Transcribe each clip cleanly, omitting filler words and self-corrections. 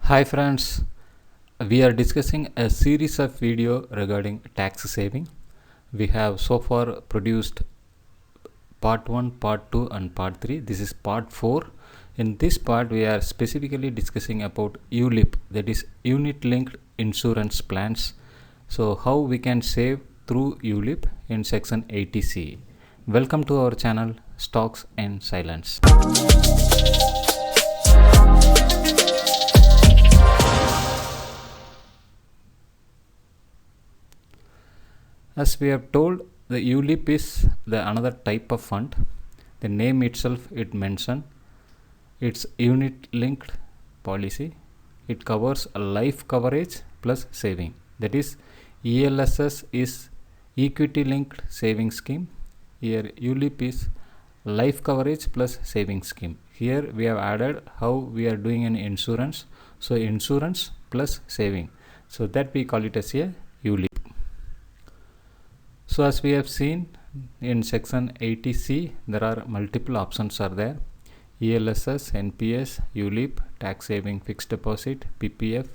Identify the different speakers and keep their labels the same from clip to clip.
Speaker 1: Hi friends, we are discussing a series of video regarding tax saving. We have so far produced part 1, part 2 and part 3. This is part 4. In this part we are specifically discussing about Ulip, that is unit linked insurance plans. So how we can save through Ulip in section 80C. Welcome to our channel Stocks and Silence. As we have told, the Ulip is the another type of fund. The name itself it mentioned. It's unit linked policy. It covers a life coverage plus saving. That is, ELSS is equity linked saving scheme. Here Ulip is life coverage plus saving scheme. Here we have added how we are doing an insurance. So insurance plus saving. So that we call it as a Ulip. So as we have seen in section 80C, there are multiple options are there. ELSS, NPS, Ulip, tax saving fixed deposit, PPF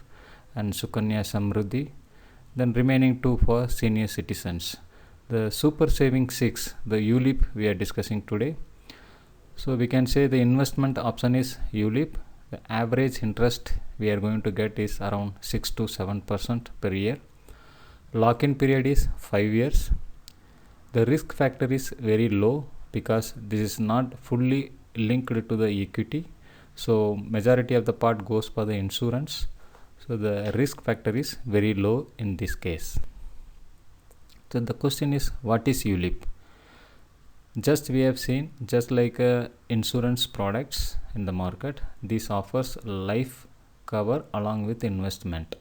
Speaker 1: and Sukanya Samruddhi. Then remaining two for senior citizens. The super saving 6, the Ulip we are discussing today. So we can say the investment option is Ulip. The average interest we are going to get is around 6 to 7% per year. Lock-in period is 5 years. The risk factor is very low because this is not fully linked to the equity. So majority of the part goes for the insurance. So the risk factor is very low in this case. So the question is, what is Ulip? Just we have seen, just like insurance products in the market, this offers life cover along with investment.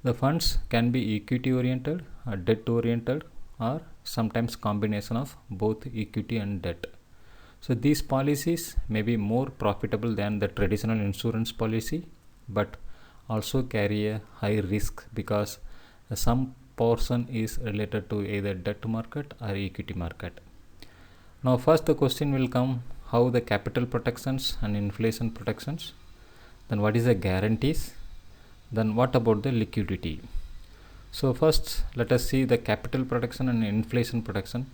Speaker 1: The funds can be equity oriented or debt oriented or sometimes combination of both equity and debt. So these policies may be more profitable than the traditional insurance policy, but also carry a high risk because some portion is related to either debt market or equity market. Now first the question will come, how the capital protections and inflation protections, then what is the guarantees, then what about the liquidity. So first let us see the capital protection and inflation protection.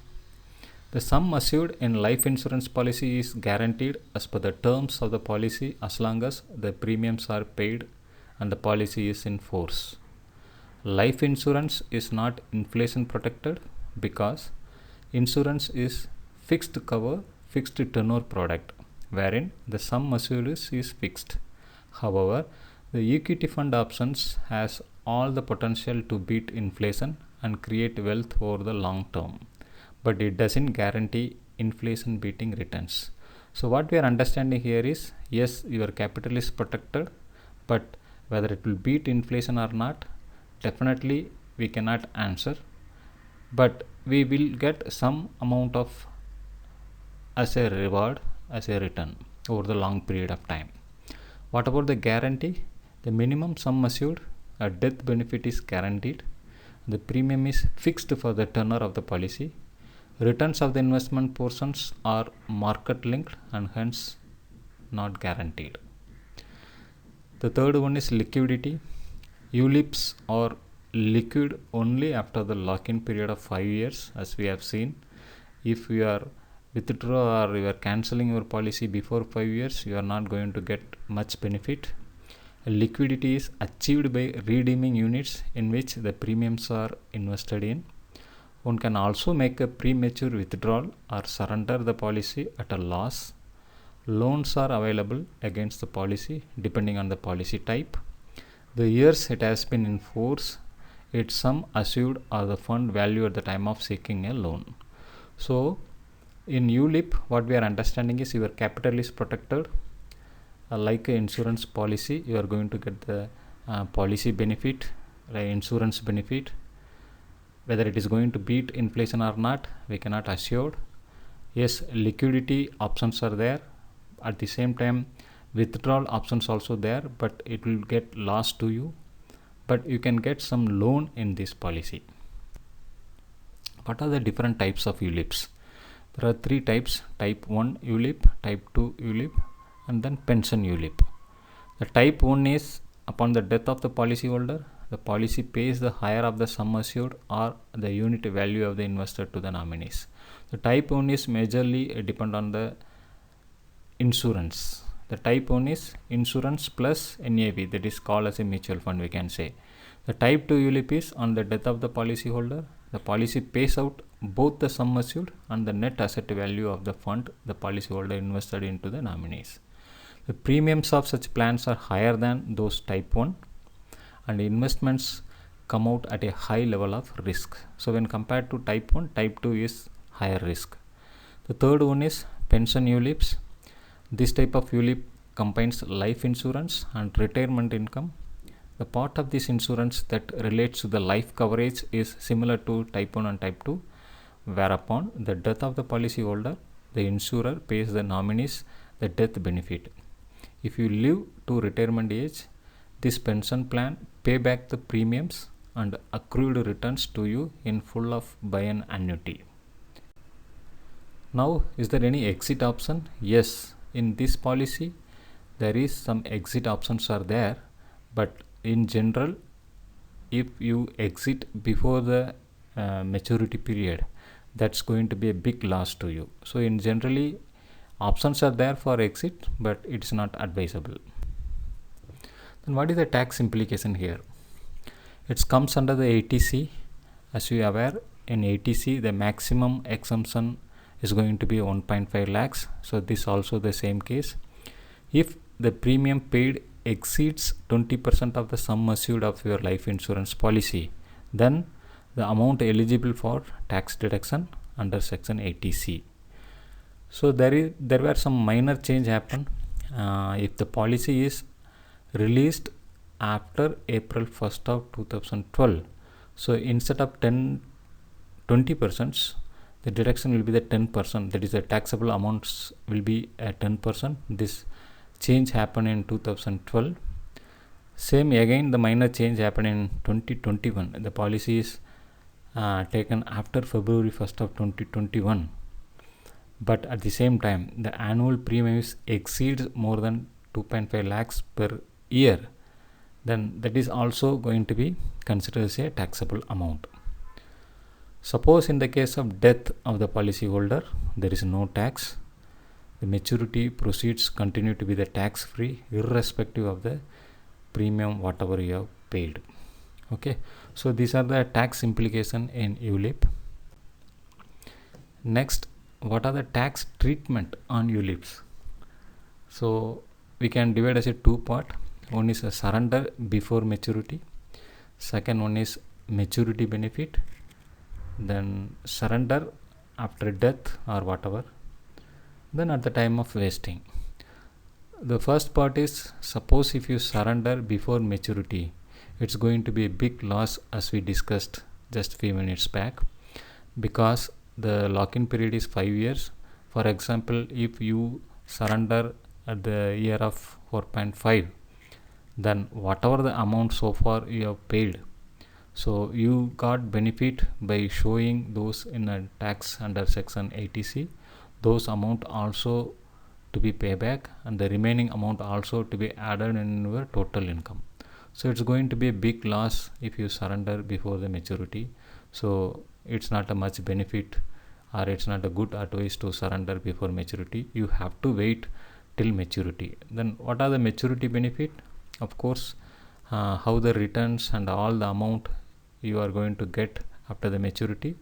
Speaker 1: The sum assured in life insurance policy is guaranteed as per the terms of the policy as long as the premiums are paid and the policy is in force. Life insurance is not inflation protected because insurance is fixed cover, fixed tenure product wherein the sum assured is fixed. However, the equity fund options has all the potential to beat inflation and create wealth over the long term, but it doesn't guarantee inflation beating returns. So what we are understanding here is, yes, your capital is protected, but whether it will beat inflation or not, definitely we cannot answer, but we will get some amount of as a reward, as a return over the long period of time. What about the guarantee? The minimum sum assured, a death benefit is guaranteed. The premium is fixed for the tenure of the policy. Returns of the investment portions are market linked and hence not guaranteed. The third one is liquidity. Ulips are liquid only after the lock-in period of 5 years, as we have seen. If you are withdraw or you are cancelling your policy before 5 years, you are not going to get much benefit. Liquidity is achieved by redeeming units in which the premiums are invested in. One can also make a premature withdrawal or surrender the policy at a loss. Loans are available against the policy depending on the policy type. The years it has been in force, its sum assured or the fund value at the time of seeking a loan. So in Ulip, what we are understanding is your capital is protected. Like an insurance policy, you are going to get the policy benefit, insurance benefit. Whether it is going to beat inflation or not, we cannot assure. Yes, liquidity options are there. At the same time, withdrawal options also there, but it will get lost to you. But you can get some loan in this policy. What are the different types of Ulips? There are three types: type 1 Ulip, type 2 Ulip, and then pension Ulip. The type 1 is upon the death of the policyholder, the policy pays the higher of the sum assured or the unit value of the investor to the nominees. The type 1 is majorly depend on the insurance. The type 1 is insurance plus NAV, that is called as a mutual fund, we can say. The type 2 ULIP is on the death of the policyholder. The policy pays out both the sum assured and the net asset value of the fund the policyholder invested into the nominees. The premiums of such plans are higher than those type 1 and investments come out at a high level of risk. So when compared to type 1, type 2 is higher risk. The third one is pension ULIPs. This type of ULIP combines life insurance and retirement income. The part of this insurance that relates to the life coverage is similar to type 1 and type 2, whereupon the death of the policyholder, the insurer pays the nominees the death benefit. If you live to retirement age, this pension plan pay back the premiums and accrued returns to you in full of by an annuity. Now, is there any exit option? Yes. In this policy, there is some exit options are there, but in general, if you exit before the maturity period, that's going to be a big loss to you. So in generally, options are there for exit, but it's not advisable. Then what is the tax implication here? It comes under the 80C. As you are aware, in 80C, the maximum exemption is going to be 1.5 lakhs. So this also the same case. If the premium paid exceeds 20% of the sum assured of your life insurance policy, then the amount eligible for tax deduction under section 80C. So there were some minor change happen. If the policy is released after April 1st of 2012, so instead of 20%, the deduction will be the 10%, that is the taxable amounts will be at 10%. This change happened in 2012. Same again, the minor change happened in 2021. The policy is taken after February 1st of 2021. But at the same time, the annual premiums exceeds more than 2.5 lakhs per year, then that is also going to be considered as a taxable amount. Suppose in the case of death of the policyholder, there is no tax. The maturity proceeds continue to be the tax free irrespective of the premium whatever you have paid. Okay, so these are the tax implication in ULIP. Next, what are the tax treatment on ULIPs? So we can divide as a two part. One is a surrender before maturity. Second one is maturity benefit. Then surrender after death or whatever. Then at the time of vesting. The first part is, suppose if you surrender before maturity, it's going to be a big loss as we discussed just few minutes back, because the lock-in period is 5 years. For example, if you surrender at the year of 4.5, then whatever the amount so far you have paid, so you got benefit by showing those in a tax under section 80C, those amount also to be payback and the remaining amount also to be added in your total income. So it's going to be a big loss if you surrender before the maturity. So it's not a much benefit, or it's not a good advice to surrender before maturity. You have to wait till maturity. Then what are the maturity benefit? Of course, how the returns and all the amount you are going to get after the maturity,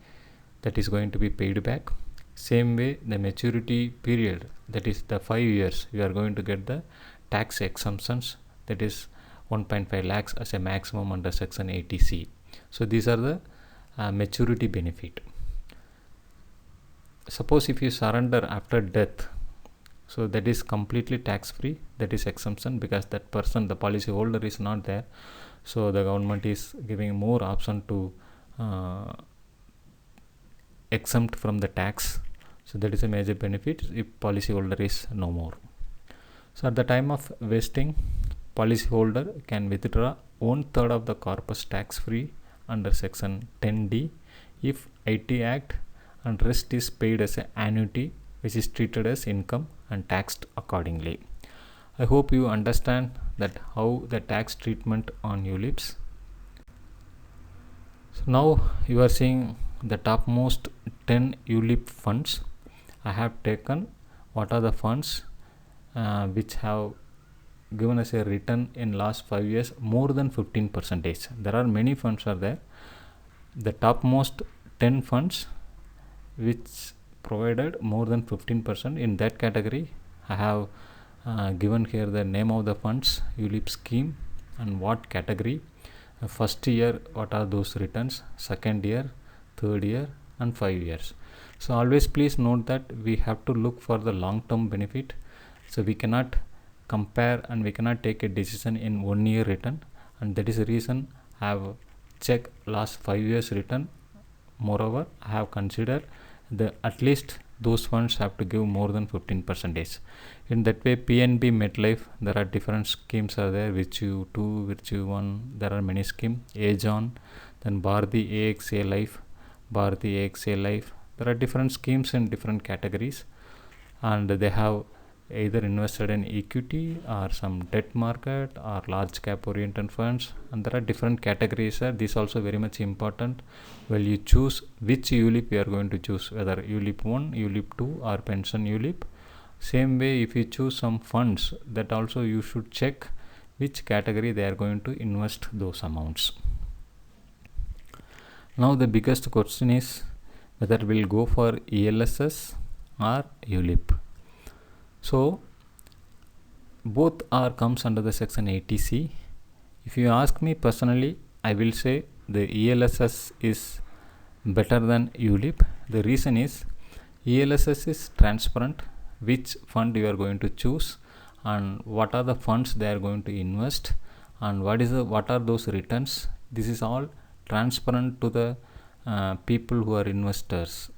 Speaker 1: that is going to be paid back. Same way, the maturity period, that is the 5 years, you are going to get the tax exemptions, that is 1.5 lakhs as a maximum under section 80C. So these are the maturity benefit. Suppose if you surrender after death, so that is completely tax free, that is exemption, because that person, the policy holder, is not there. So the government is giving more option to exempt from the tax. So that is a major benefit if policyholder is no more. So at the time of vesting, policyholder can withdraw 1/3 of the corpus tax free under section 10D if IT Act, and rest is paid as an annuity, which is treated as income and taxed accordingly. I hope you understand that how the tax treatment on Ulips. So now you are seeing the topmost 10 Ulip funds. I have taken what are the funds which have given us a return in last 5 years more than 15%. There are many funds are there. The topmost 10 funds which provided more than 15%, in that category I have given here the name of the funds, Ulip scheme, and what category. First year what are those returns, second year, third year, and 5 years. So always please note that we have to look for the long term benefit. So we cannot compare and we cannot take a decision in 1 year return, and that is the reason I have checked last 5 years return. Moreover, I have considered the at least those funds have to give more than 15%. In that way, PNB MetLife, there are different schemes are there, Virtue 2, Virtue 1, there are many schemes, Ajon, then Bharti AXA Life, Bharti AXA Life, there are different schemes in different categories, and they have either invested in equity or some debt market or large cap oriented funds, and there are different categories. This also very much important. Well, you choose which Ulip you are going to choose, whether Ulip 1, Ulip 2 or pension Ulip. Same way, if you choose some funds, that also you should check which category they are going to invest those amounts. Now the biggest question is whether we'll go for ELSS or Ulip. So both are comes under the section 80C. If you ask me personally, I will say the ELSS is better than Ulip. The reason is ELSS is transparent, which fund you are going to choose and what are the funds they are going to invest and what are those returns. This is all transparent to the people who are investors.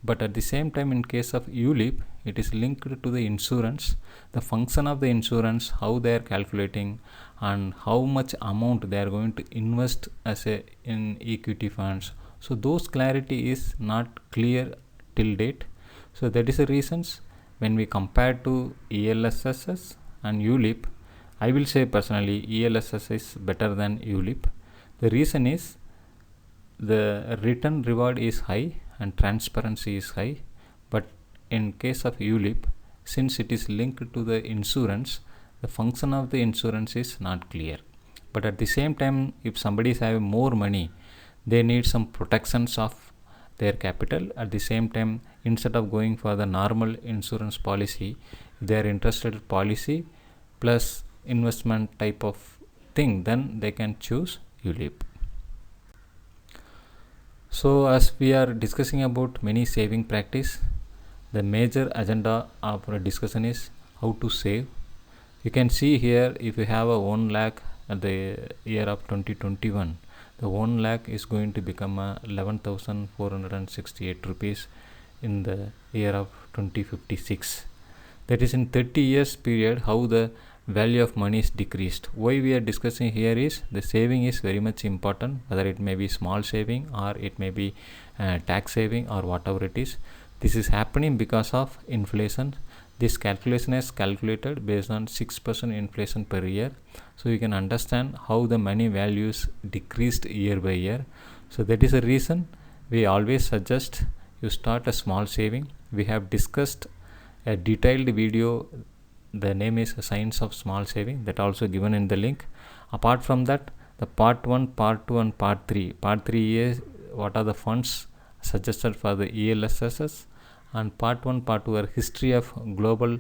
Speaker 1: But at the same time, in case of Ulip, it is linked to the insurance, the function of the insurance, how they are calculating and how much amount they are going to invest as in equity funds. So those clarity is not clear till date. So that is the reasons when we compare to ELSS and Ulip, I will say personally ELSS is better than Ulip. The reason is the return reward is high and transparency is high, but in case of Ulip, since it is linked to the insurance, the function of the insurance is not clear. But at the same time, if somebody is having more money, they need some protections of their capital. At the same time, instead of going for the normal insurance policy, they are interested in policy plus investment type of thing, then they can choose Ulip. So as we are discussing about many saving practice, the major agenda of our discussion is how to save. You can see here, if you have a 1 lakh at the year of 2021, the 1 lakh is going to become 11,468 rupees in the year of 2056. That is in 30 years period how the value of money is decreased. Why we are discussing here is the saving is very much important, whether it may be small saving or it may be tax saving or whatever it is. This is happening because of inflation. This calculation is calculated based on 6% inflation per year. So you can understand how the money values decreased year by year. So that is the reason we always suggest you start a small saving. We have discussed a detailed video. The name is Science of Small Saving, that also given in the link. Apart from that, the part 1, part 2 and part 3. Part 3 is what are the funds suggested for the ELSS, and part 1, part 2 are history of global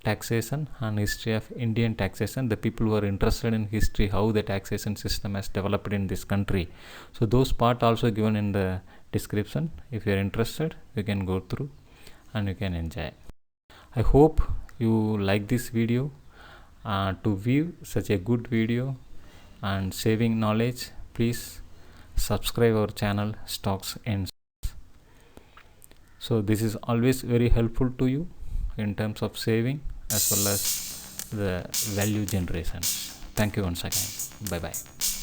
Speaker 1: taxation and history of Indian taxation. The people who are interested in history, how the taxation system has developed in this country. So those part also given in the description. If you are interested, you can go through and you can enjoy. I hope you like this video. To view such a good video and saving knowledge, please subscribe our channel Stocks and. So this is always very helpful to you in terms of saving as well as the value generation. Thank you once again. Bye bye.